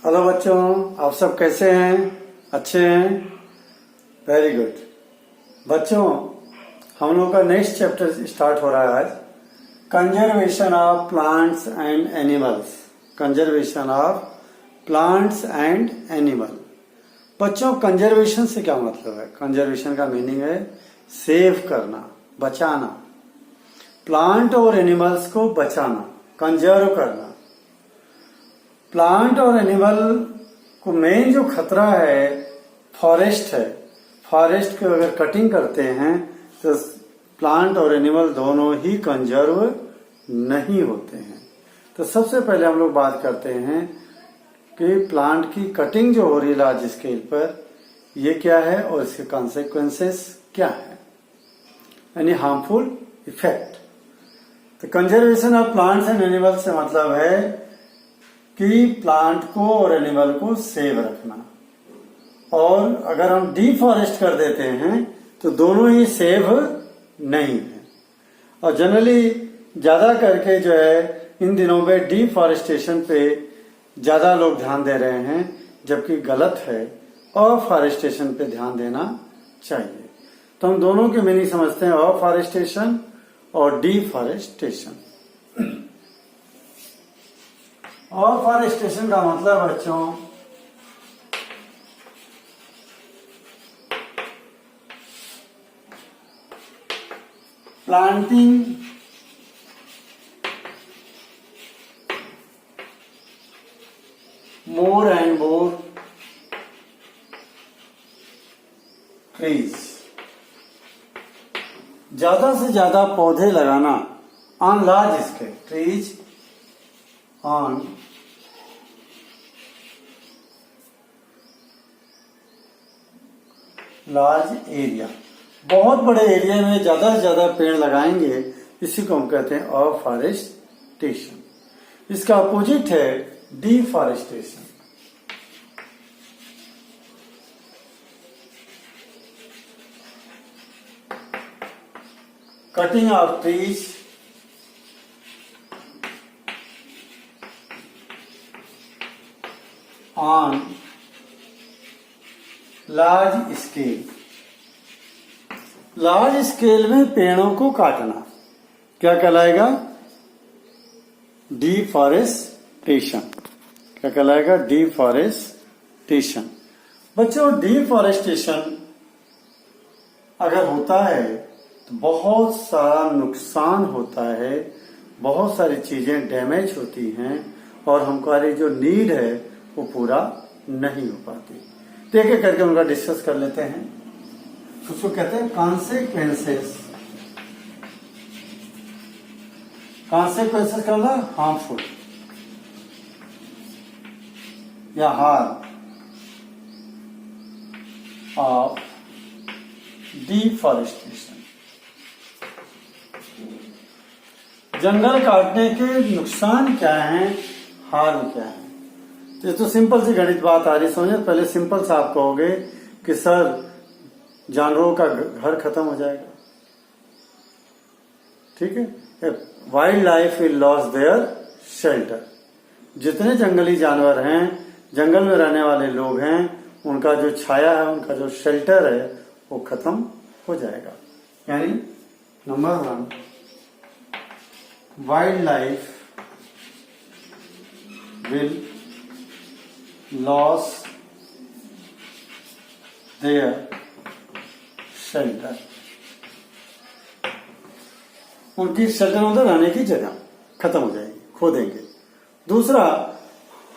Hello बच्चों, आप सब कैसे हैं? अच्छे हैं? Very good. बच्चों, हम लोग का नेक्स्ट चैप्टर स्टार्ट हो रहा है आज। Conservation of plants and animals. Conservation of plants and animal. बच्चों, कंजर्वेशन से क्या मतलब है? कंजर्वेशन का मीनिंग है सेव करना, बचाना, प्लांट और एनिमल्स को बचाना, कंजर्व करना। प्लांट और एनिमल को मेन जो खतरा है फॉरेस्ट है। फॉरेस्ट को अगर कटिंग करते हैं तो प्लांट और एनिमल दोनों ही कंजर्व नहीं होते हैं। तो सबसे पहले हम लोग बात करते हैं कि प्लांट की कटिंग जो हो रही है लार्ज स्केल पर, ये क्या है और इसके कॉन्सिक्वेंसेस क्या है, यानी हार्मफुल इफेक्ट। तो conservation of plants and animals से मतलब है कि प्लांट को और एनिमल को सेव रखना। और अगर हम डिफॉरेस्ट कर देते हैं तो दोनों ही सेव नहीं है। और जनरली ज्यादा करके जो है इन दिनों में डिफॉरेस्टेशन पे ज्यादा लोग ध्यान दे रहे हैं, जबकि गलत है। अफॉरेस्टेशन पे ध्यान देना चाहिए। तो हम दोनों की मीनिंग समझते हैं, अफॉरेस्टेशन और डिफॉरेस्टेशन। अफॉरेस्टेशन का मतलब बच्चों planting more and more trees, ज्यादा से ज्यादा पौधे लगाना on large scale. Trees on large area, बहुत बड़े एरिया में ज्यादा से ज्यादा पेड़ लगाएंगे, इसी को हम कहते हैं अफॉरेस्टेशन। इसका अपोजिट है deforestation. Cutting of trees on large scale. Large scale में पेड़ों को काटना क्या कहलाएगा? डिफॉरेस्टेशन। क्या कहलाएगा? डिफॉरेस्टेशन। बच्चों, डिफॉरेस्टेशन अगर होता है तो बहुत सारा नुकसान होता है, बहुत सारी चीजें डैमेज होती हैं और हमारी जो नीड है वो पूरा नहीं हो पाती। तो एक एक करके उनका डिस्कस कर लेते हैं। उसको कहते हैं कॉन्सिक्वेंसेस। कॉन्सिक्वेंसेस का मतलब हार्मफुल या हार्म ऑफ डिफॉरेस्टेशन। जंगल काटने के नुकसान क्या हैं, हार्म क्या है? ये तो सिंपल सी गणित बात आ रही समझे। पहले सिंपल सा आप कहोगे कि सर जानवरों का घर खत्म हो जाएगा, ठीक है। Wild life will loss their shelter. जितने जंगली जानवर हैं, जंगल में रहने वाले लोग हैं, उनका जो छाया है, उनका जो शेल्टर है वो खत्म हो जाएगा। यानी number 1, wild life will loss their shelter. उनकी शेल्टर मतलब रहने की जगह खत्म हो जाएगी, खो देंगे। दूसरा,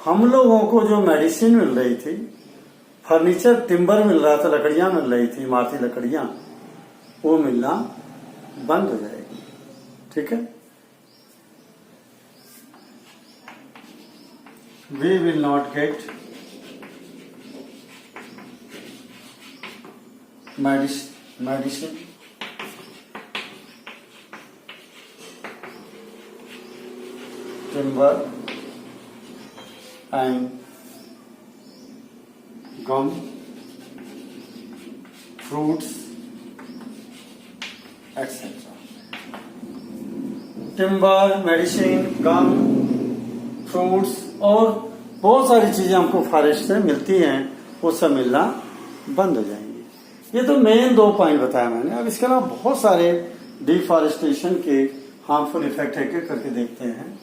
हम लोगों को जो मेडिसिन मिल रही थी, फर्नीचर टिम्बर मिल रहा था, लकड़ियां मिल रही थी, इमारती लकड़ियां, वो मिलना बंद हो जाएगी, ठीक है। We will not get medicine timber and gum, fruits, etc. Timber, medicine, gum, fruits और बहुत सारी चीजें हमको फॉरेस्ट से मिलती हैं, वो सब मिलना बंद हो जाएंगी। ये तो मेन 2 पॉइंट बताया मैंने। अब इसके अलावा बहुत सारे डिफॉरेस्टेशन के हार्मफुल इफेक्ट है कि करके देखते हैं।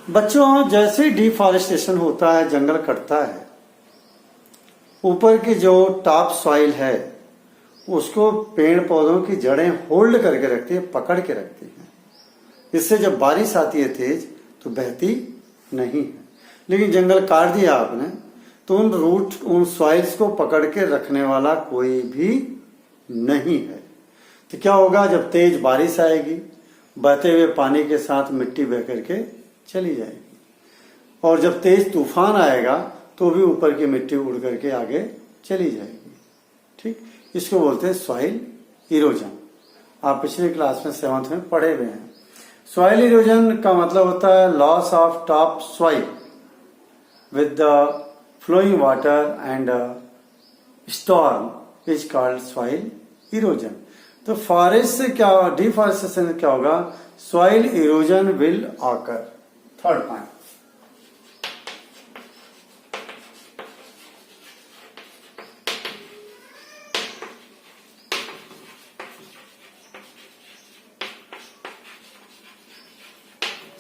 बच्चों, जैसे डिफॉरेस्टेशन होता है, जंगल कटता है, ऊपर की जो टॉप सॉइल है उसको पेड़ पौधों की जड़ें होल्ड करके रखती है, पकड़ के रखती हैं। इससे जब बारिश आती है तेज तो बहती नहीं है। लेकिन जंगल काट दिया आपने तो उन सॉइल्स को पकड़ के रखने वाला कोई भी नहीं है। तो क्या होगा, जब तेज बारिश आएगी, बहते हुए पानी के साथ मिट्टी बह करके चली जाएगी, और जब तेज तूफान आएगा तो भी ऊपर की मिट्टी उड़ करके आगे चली जाएगी। ठीक, इसको बोलते हैं सॉइल इरोजन। आप पिछले क्लास में 7th में पढ़े हुए हैं। सॉइल इरोजन का मतलब होता है loss of top soil with the flowing water and storm is called soil erosion. तो फॉरेस्ट से क्या, डिफॉरेस्टेशन से क्या होगा, soil erosion will occur. Third point,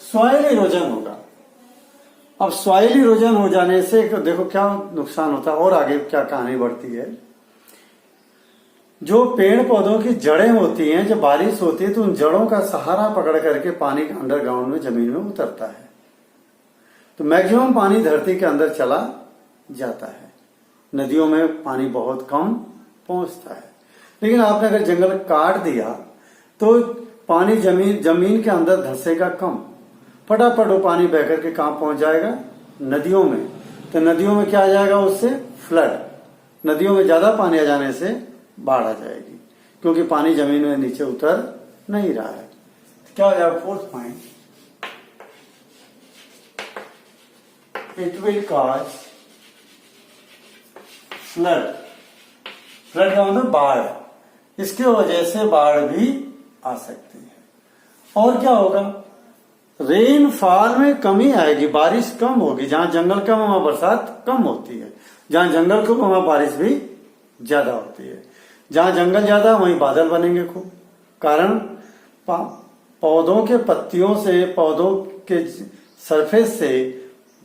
soil erosion होगा। अब सॉइल इरोजन हो जाने से देखो क्या नुकसान होता है और आगे क्या कहानी बढ़ती है। जो पेड़ पौधों की जड़ें होती हैं, जब बारिश होती है तो उन जड़ों का सहारा पकड़ करके पानी अंडरग्राउंड में, जमीन में उतरता है, तो मैक्सिमम पानी धरती के अंदर चला जाता है। नदियों में पानी बहुत कम पहुंचता है। लेकिन आपने अगर जंगल काट दिया तो पानी जमीन के अंदर धंसेगा कम, फटाफट वो पानी बह करके कहां पहुंच जाएगा, नदियों में। तो नदियों में क्या आ जाएगा, उससे फ्लड। नदियों में ज्यादा पानी आ जाने से बाढ़ आ जाएगी, क्योंकि पानी जमीन में नीचे उतर नहीं रहा है। क्या हो जाएगा, 4th point, it will cause flood. Flood का मतलब बाढ़। इसकी वजह से बाढ़ भी आ सकती है। और क्या होगा, रेनफॉल में कमी आएगी, बारिश कम होगी। जहां जंगल कम वहां बरसात कम होती है, जहां जंगल कम वहां बारिश भी ज्यादा होती है। जहां जंगल ज्यादा वहीं बादल बनेंगे खूब, कारण पौधों के पत्तियों से, पौधों के सरफेस से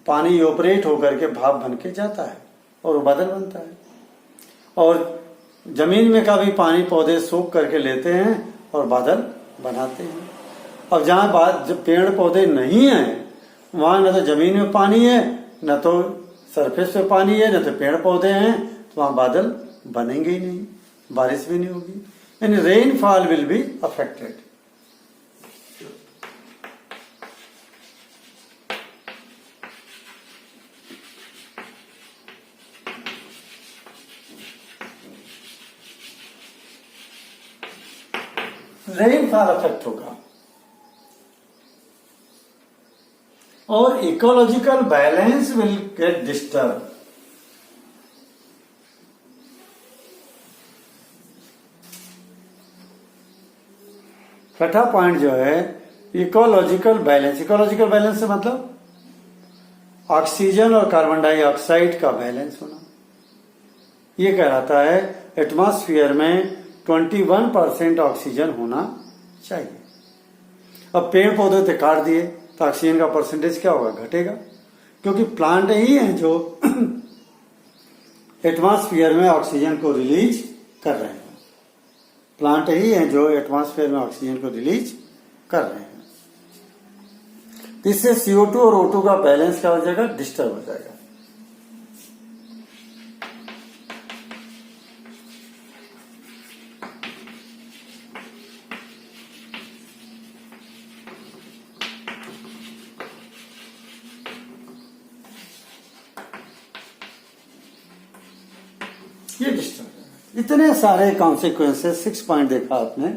पानी इवोपरेट होकर के भाप बन के जाता है और वो बादल बनता है। और जमीन में का भी पानी पौधे सोख करके लेते हैं और बादल बनाते हैं। अब जहां जब पेड़ पौधे नहीं है, वहां न तो जमीन में पानी है, न तो सरफेस पे पानी है, न तो पेड़ पौधे हैं, तो वहां बादल बनेंगे ही नहीं, बारिश भी नहीं होगी, यानी rainfall will be affected. Rainfall affect होगा और ecological balance will get disturb. छठा पॉइंट जो है इकोलॉजिकल बैलेंस। इकोलॉजिकल बैलेंस से मतलब ऑक्सीजन और कार्बन डाइऑक्साइड का बैलेंस होना। ये कहलाता है एटमॉस्फेयर में 21% ऑक्सीजन होना चाहिए। अब पेड़ पौधे तो काट दिए तो ऑक्सीजन का परसेंटेज क्या होगा, घटेगा, क्योंकि प्लांट ही है जो एटमॉस्फेयर में ऑक्सीजन को रिलीज कर रहे हैं। प्लांट ही है जो एटमॉस्फेयर में ऑक्सीजन को रिलीज कर रहे हैं। इससे CO2 और O2 का बैलेंस क्या हो जाएगा, डिस्टर्ब हो जाएगा। ये डिस्टर्ब, इतने सारे कॉन्सिक्वेंसेस, 6 पॉइंट देखा आपने,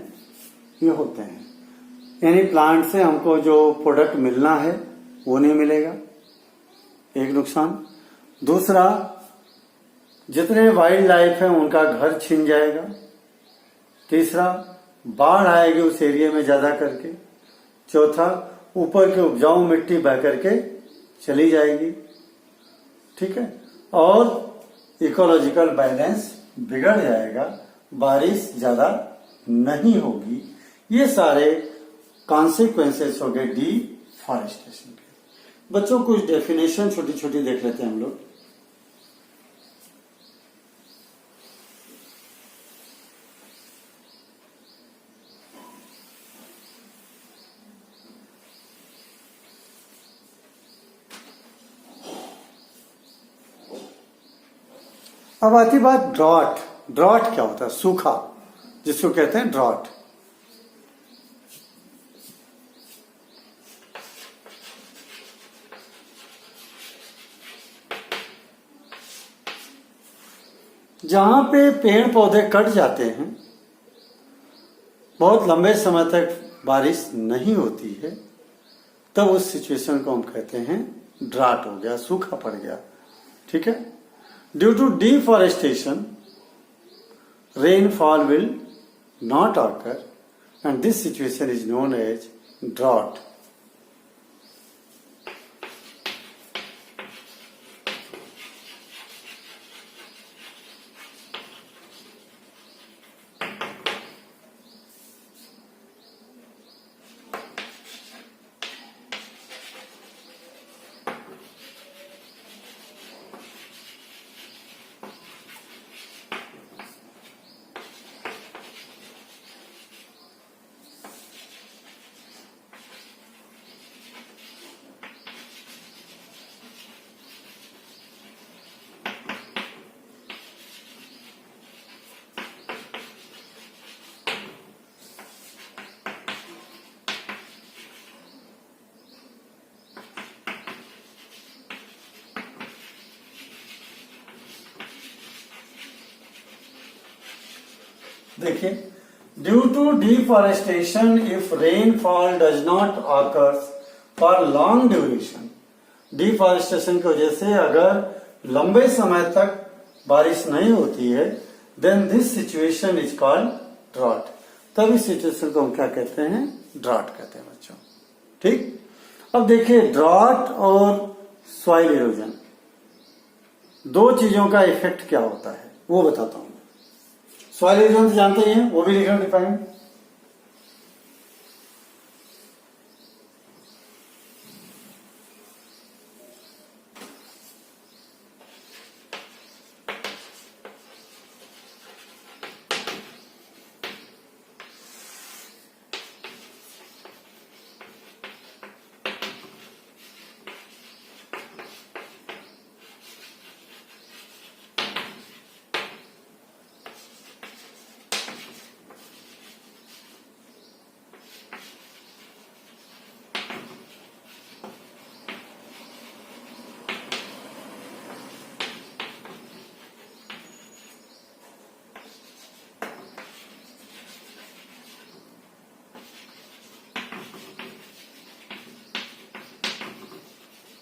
ये होते हैं। यानी प्लांट से हमको जो प्रोडक्ट मिलना है वो नहीं मिलेगा, एक नुकसान। दूसरा, जितने वाइल्ड लाइफ है उनका घर छिन जाएगा। तीसरा, बाढ़ आएगी उस एरिया में ज्यादा करके। चौथा, ऊपर की उपजाऊ मिट्टी बह करके चली जाएगी, ठीक है, और इकोलॉजिकल बैलेंस बिगड़ जाएगा, बारिश ज्यादा नहीं होगी। ये सारे कॉन्सिक्वेंसेस हो गए डिफॉरेस्टेशन के। बच्चों कुछ डेफिनेशन छोटी छोटी देख लेते हैं हम लोग। अब आती बात ड्रॉट। ड्रॉट क्या होता है? सूखा, जिसको कहते हैं ड्रॉट। जहां पे पेड़ पौधे कट जाते हैं, बहुत लंबे समय तक बारिश नहीं होती है, तब उस सिचुएशन को हम कहते हैं ड्राट हो गया, सूखा पड़ गया, ठीक है। Due to deforestation rainfall will not occur and this situation is known as drought. देखिए, due to deforestation if rainfall does not occur for long duration, deforestation की वजह से अगर लंबे समय तक बारिश नहीं होती है, then this situation is called drought. तब इस सिचुएशन को हम क्या कहते हैं? ड्रॉट कहते हैं बच्चों, ठीक। अब देखिए, ड्रॉट और सॉइल इरोजन, दो चीजों का इफेक्ट क्या होता है वो बताता हूं। सॉइल इरोजन तो जानते ही हैं, वो भी लिखना डिफाइन।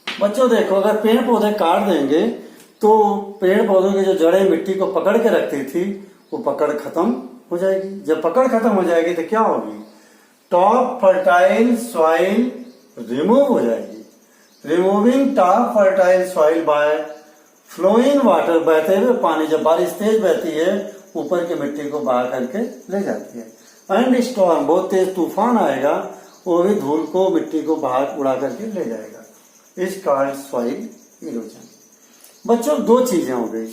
बच्चों देखो, अगर पेड़ पौधे काट देंगे तो पेड़ पौधों की जो जड़ें मिट्टी को पकड़ के रखती थी वो पकड़ खत्म हो जाएगी। जब पकड़ खत्म हो जाएगी तो क्या होगी? टॉप फर्टाइल सॉइल रिमूव हो जाएगी। Removing top fertile soil by flowing water, बहते हुए पानी, जब बारिश तेज बहती है ऊपर की मिट्टी को बहा करके ले जाती है। एंड स्टॉर्म, बहुत तेज तूफान आएगा, वो भी धूल को मिट्टी को बाहर उड़ा करके ले जाएगा। Is called soil erosion. बच्चों दो चीजें हो गई,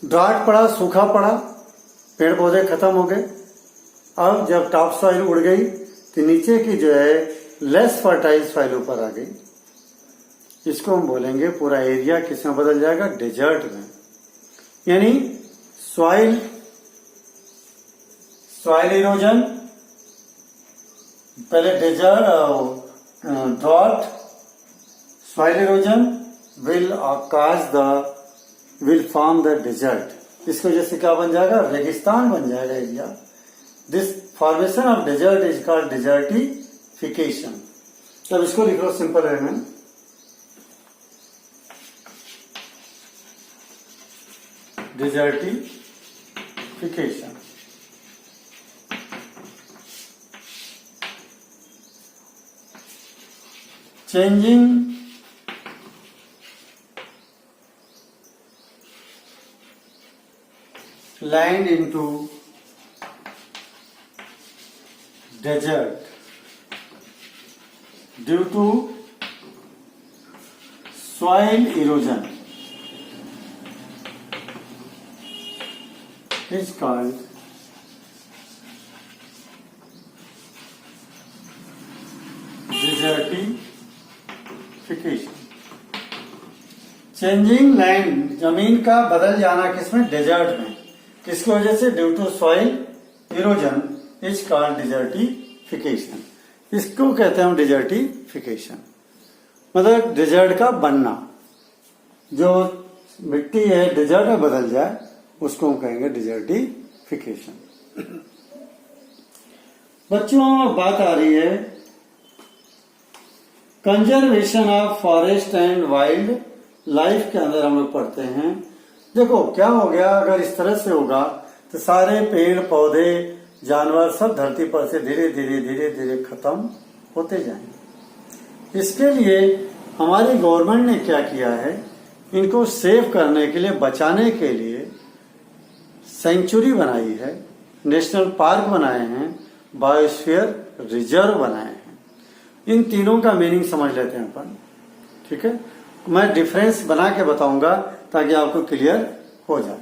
ड्राट पड़ा, सूखा पड़ा, पेड़ पौधे खत्म हो गए। अब जब टॉप सॉइल उड़ गई तो नीचे की जो है लेस फर्टाइल सॉइल ऊपर आ गई। इसको हम बोलेंगे पूरा एरिया किसमें बदल जाएगा? डेजर्ट में। यानी सॉइल इरोजन, पहले desert, drought, soil erosion will form the desert. इसकी वजह से क्या बन जाएगा? रेगिस्तान बन जाएगा area. This formation of desert is called desertification. तब इसको लिख लो सिंपल वे में, desertification. Changing land into desert due to soil erosion is called desertification. Changing land, जमीन का बदल जाना किसमें? डेजर्ट में। किसकी वजह से? Due to soil erosion is called desertification. इसको कहते हैं हम डिजर्टिफिकेशन, मतलब डिजर्ट का बनना। जो मिट्टी है डिजर्ट में बदल जाए उसको हम कहेंगे डिजर्टिफिकेशन। बच्चों, बात आ रही है conservation of forest and wild life के अंदर हम लोग पढ़ते हैं। देखो क्या हो गया, अगर इस तरह से होगा तो सारे पेड़ पौधे जानवर सब धरती पर से धीरे धीरे धीरे धीरे खत्म होते जाएंगे। इसके लिए हमारी गवर्नमेंट ने क्या किया है, इनको सेव करने के लिए, बचाने के लिए सेंचुरी बनाई है, नेशनल पार्क बनाए हैं, बायोस्फीयर रिजर्व बनाए हैं। इन तीनों का मीनिंग समझ लेते हैं अपन, ठीक है। मैं डिफरेंस बना के बताऊंगा ताकि आपको क्लियर हो जाए।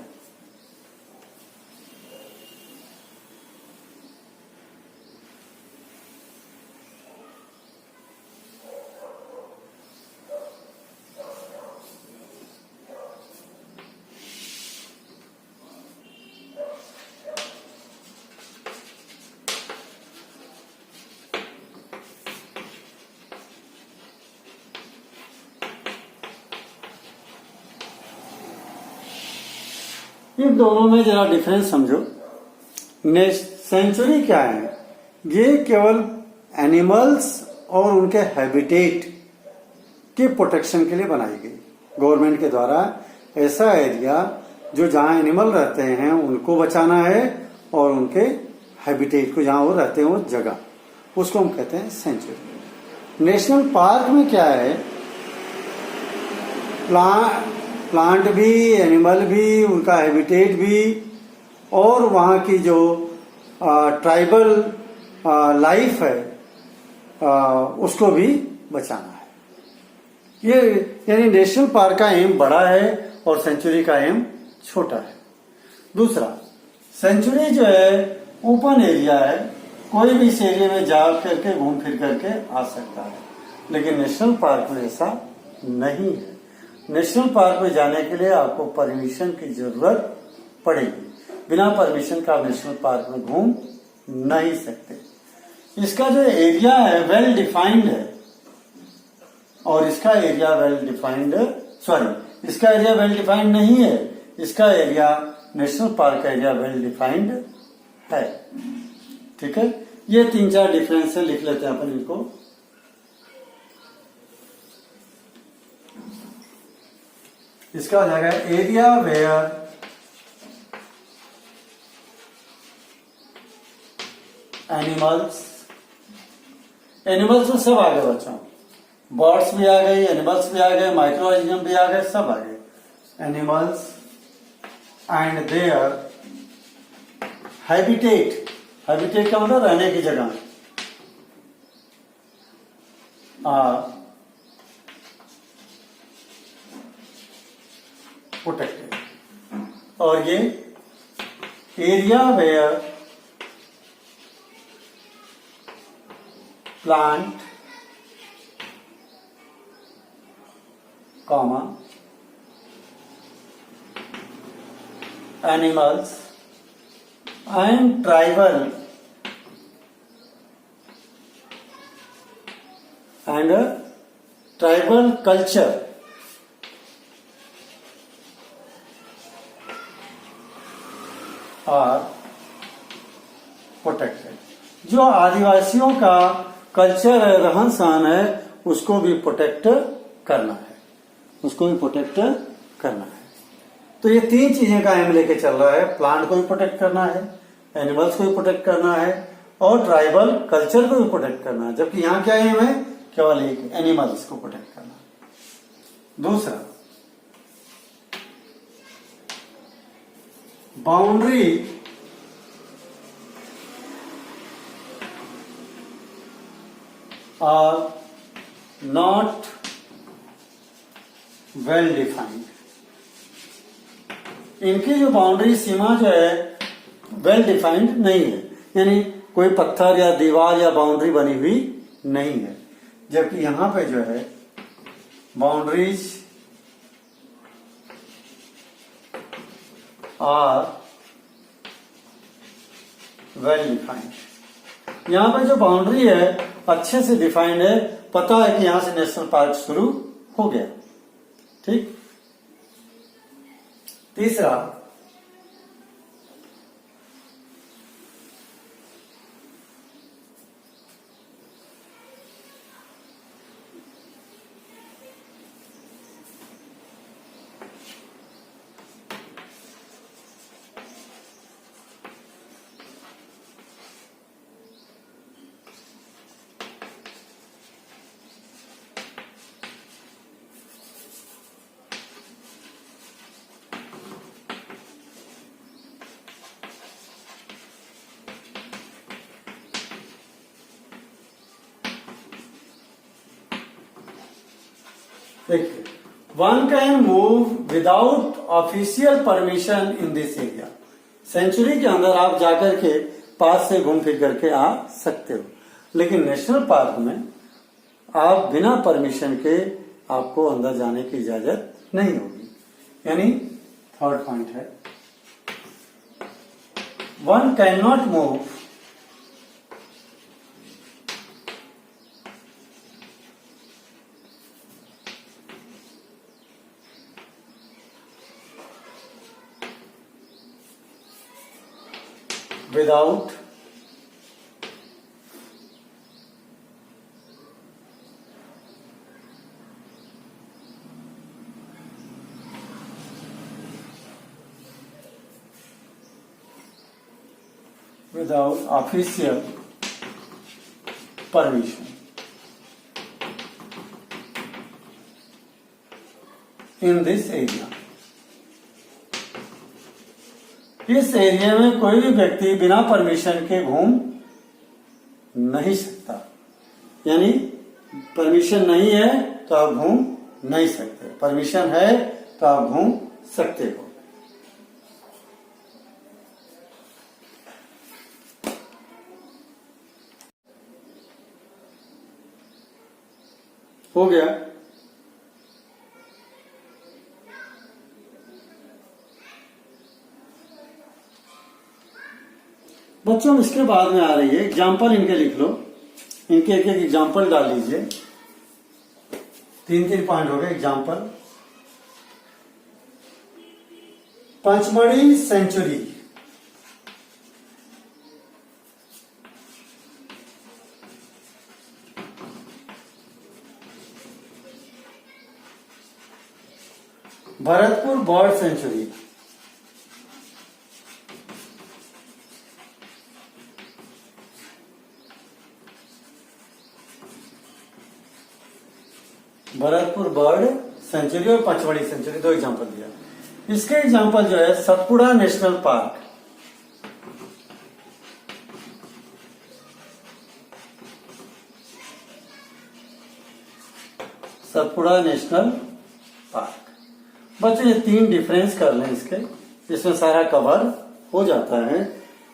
इन दोनों में जरा डिफरेंस समझो। सेंचुरी क्या है? ये केवल एनिमल्स और उनके हैबिटेट के प्रोटेक्शन के लिए बनाई गई गवर्नमेंट के द्वारा। ऐसा एरिया जो जहां एनिमल रहते हैं उनको बचाना है और उनके हैबिटेट को जहां वो रहते हैं वो जगह, उसको हम कहते हैं सेंचुरी। नेशनल पार्क में क्या है? प्लांट भी, एनिमल भी, उनका हैबिटेट भी, और वहाँ की जो ट्राइबल लाइफ है उसको भी बचाना है। ये यानी नेशनल पार्क का एम बड़ा है और सेंचुरी का एम छोटा है। दूसरा, सेंचुरी जो है ओपन एरिया है, कोई भी इस एरिया में जा करके घूम फिर करके आ सकता है, लेकिन नेशनल पार्क में ऐसा नहीं है। नेशनल पार्क में जाने के लिए आपको परमिशन की जरूरत पड़ेगी, बिना परमिशन का आप नेशनल पार्क में घूम नहीं सकते। इसका जो एरिया है वेल डिफाइंड है और इसका एरिया वेल डिफाइंड, सॉरी इसका एरिया वेल डिफाइंड नहीं है, इसका एरिया, नेशनल पार्क का एरिया वेल डिफाइंड है, ठीक है। ये 3-4 डिफरेंस है, लिख लेते हैं अपन इनको। इसका हो जाएगा एरिया वेयर एनिमल्स में सब आ गए बच्चों, बर्ड्स भी आ गए, एनिमल्स भी आ गए, माइक्रो ऑर्गेनिज्म भी आ गए, सब आ गए। Animals and their habitat, habitat का मतलब रहने की जगह, प्रोटेक्टेड। और ये area where plant comma animals and tribal culture are protected. जो आदिवासियों का कल्चर है, रहन सहन है, उसको भी प्रोटेक्ट करना है, उसको भी प्रोटेक्ट करना है। तो ये तीन चीजें का एम लेके चल रहा है, प्लांट को भी प्रोटेक्ट करना है, एनिमल्स को भी प्रोटेक्ट करना है और ट्राइबल कल्चर को भी प्रोटेक्ट करना है। जबकि यहाँ क्या एम है, केवल एक एनिमल्स को प्रोटेक्ट करना। दूसरा, boundary are not well defined. इनकी जो बाउंड्री सीमा जो है वेल डिफाइंड नहीं है, यानी कोई पत्थर या दीवार या बाउंड्री बनी हुई नहीं है। जबकि यहां पे जो है बाउंड्रीज आर वेल डिफाइंड। यहां पे जो बाउंड्री है अच्छे से डिफाइंड है, पता है कि यहां से नेशनल पार्क शुरू हो गया। ठीक। तीसरा, देखिए, one can move without official permission in this area. Sanctuary के अंदर आप जाकर के पास से घूम फिर करके आ सकते हो, लेकिन नेशनल पार्क में आप बिना परमिशन के आपको अंदर जाने की इजाजत नहीं होगी। यानी थर्ड पॉइंट है, one can not move without official permission in this area। इस एरिया में कोई भी व्यक्ति बिना परमिशन के घूम नहीं सकता। यानी परमिशन नहीं है तो आप घूम नहीं सकते, परमिशन है तो आप घूम सकते हो गया। बच्चों इसके बाद में आ रही है एग्जाम्पल, इनके लिख लो, इनके एक एक एग्जाम्पल डाल लीजिए। 3-3 पॉइंट हो गए। Example, Pachmarhi sanctuary, Bharatpur bird sanctuary, Bharatpur bird sanctuary और पंचमढ़ी सेंचुरी, दो एग्जांपल दिया। इसके एग्जांपल जो है Satpura national park, Satpura national park. बच्चों ये 3 डिफरेंस कर लें इसके, इसमें सारा कवर हो जाता है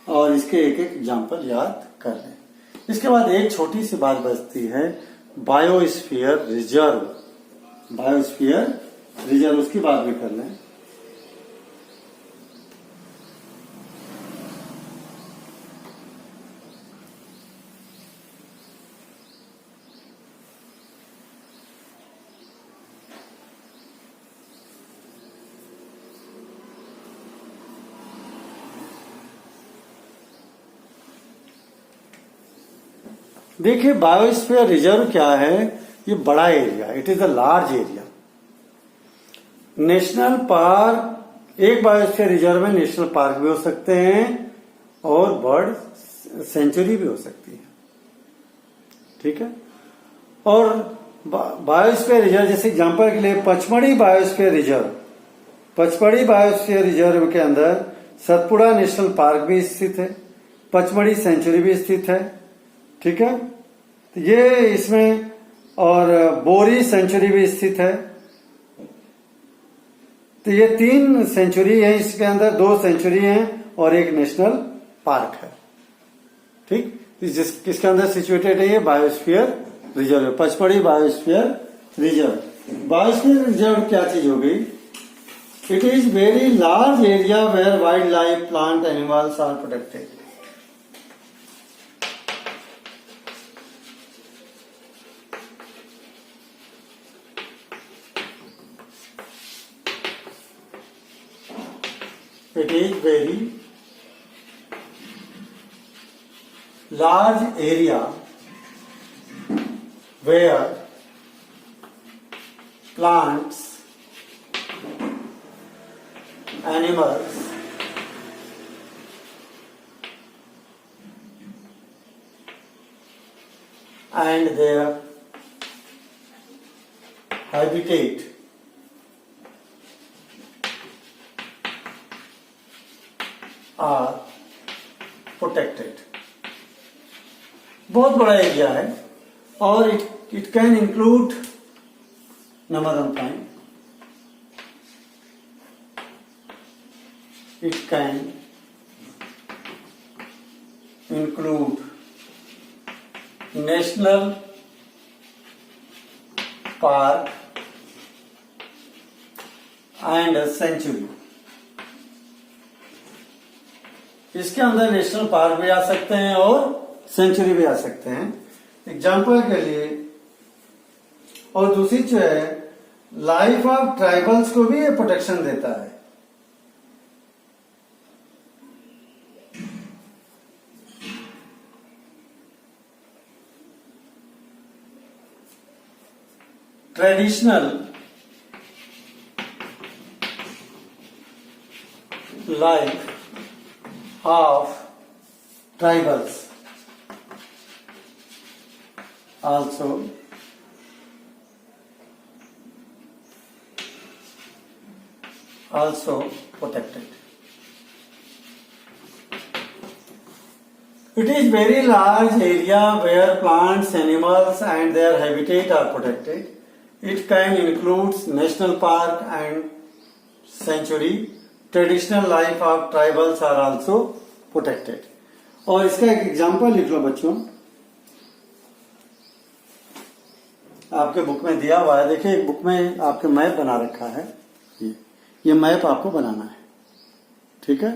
और इसके एक एक एग्जांपल याद कर लें। इसके बाद एक छोटी सी बात बचती है, बायोस्फीयर रिजर्व। बायोस्फीयर रिजर्व, उसकी बात भी कर लें। देखिए बायोस्फीयर रिजर्व क्या है, ये बड़ा area, it is a large area. National park एक बायोस्फीयर रिजर्व में नेशनल पार्क भी हो सकते हैं और बर्ड सेंचुरी भी हो सकती है। ठीक है। और बायोस्फीयर रिजर्व जैसे एग्जांपल के लिए Pachmarhi biosphere reserve, Pachmarhi biosphere reserve के अंदर सतपुड़ा नेशनल पार्क भी स्थित है, पचमढ़ी सेंचुरी भी स्थित है। ठीक है। तो ये इसमें और बोरी सेंचुरी भी स्थित है। तो ये 3 सेंचुरी है, इसके अंदर 2 सेंचुरी हैं और एक नेशनल पार्क है। ठीक। किसके अंदर सिचुएटेड है ये biosphere reserve, Pachmarhi biosphere reserve. Biosphere reserve क्या चीज हो गई? It is very large area where wild life plant animals are protected. It is very large area where plants, animals, and their habitat are protected। बहुत बड़ा area है और it can include number one point, it can include national park and sanctuary. इसके अंदर national park भी आ सकते हैं और सेंचुरी भी आ सकते हैं एग्जाम्पल के लिए। और दूसरी जो है लाइफ ऑफ ट्राइबल्स को भी ये प्रोटेक्शन देता है। Traditional life of tribals also protected। It is very large area where plants, animals and their habitat are protected। It can include national park and sanctuary। Traditional life of tribals are also protected. और इसका एक example लिख लो बच्चों, आपके book में दिया हुआ है। देखिए एक बुक में आपके मैप बना रखा है, ये मैप आपको बनाना है। ठीक है।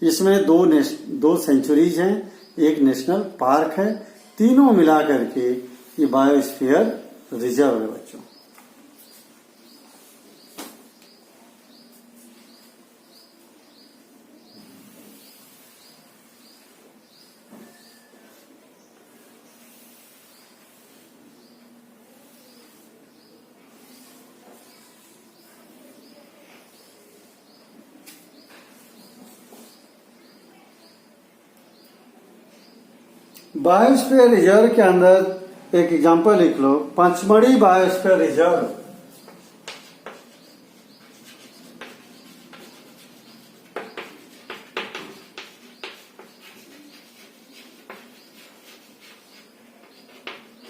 इसमें दो सेंचुरीज हैं, एक नेशनल पार्क है, तीनों मिला करके ये बायोस्फीयर रिजर्व है बच्चों। बायोस्फीयर रिजर्व के अंदर एक एग्जांपल लिख लो, Pachmarhi biosphere reserve.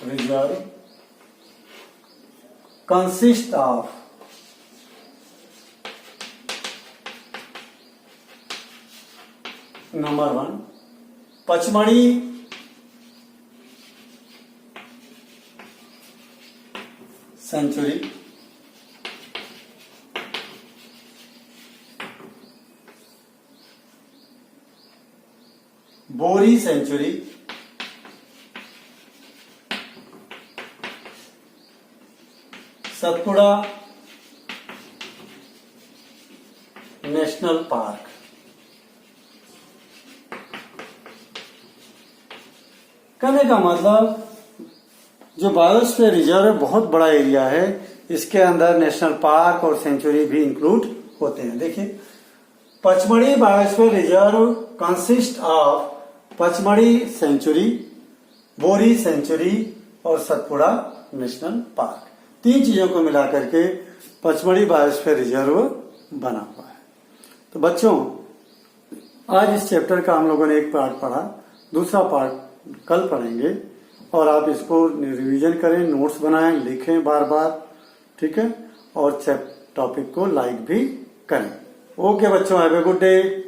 Reserve consist of number 1 Pachmarhi sanctuary, Bori sanctuary, Satpura national park. कहने का मतलब जो बायोस्फीयर रिजर्व बहुत बड़ा एरिया है, इसके अंदर नेशनल पार्क और सेंचुरी भी इंक्लूड होते हैं। देखिए Pachmarhi biosphere reserve consist of Pachmarhi sanctuary, Bori sanctuary और सतपुड़ा नेशनल पार्क। 3 चीजों को मिलाकर के पचमढ़ी बायोस्फीयर रिजर्व बना हुआ है। तो बच्चों, आज इस चैप्टर का हम लोगों ने एक पार्ट पढ़ा, दूसरा पार्ट कल पढ़ेंगे और आप इसको रिवीजन करें, नोट्स बनाएं, लिखें बार बार, ठीक है, और टॉपिक को लाइक भी करें। ओके बच्चों, हैव ए गुड डे।